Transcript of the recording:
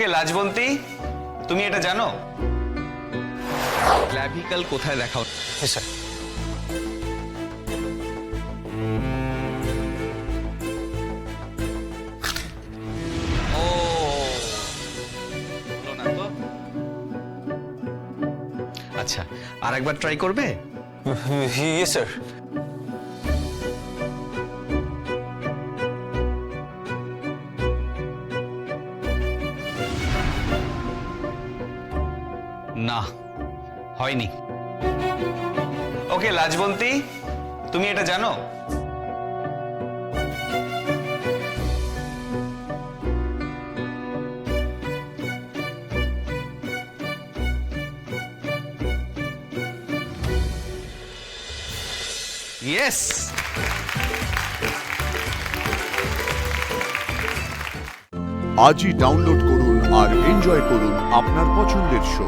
লাজবন্তী, তুমি এটা জানো ক্ল্যাভিকল কোথায় দেখা হচ্ছে? হ্যাঁ স্যার। ও হলো না তো। আচ্ছা, আর একবার ট্রাই করবে? Yes sir. না, হয়নি। ওকে লাজবন্তী, তুমি এটা জানো ইয়েস। আজই ডাউনলোড করুন আর এনজয় করুন আপনার পছন্দের শো।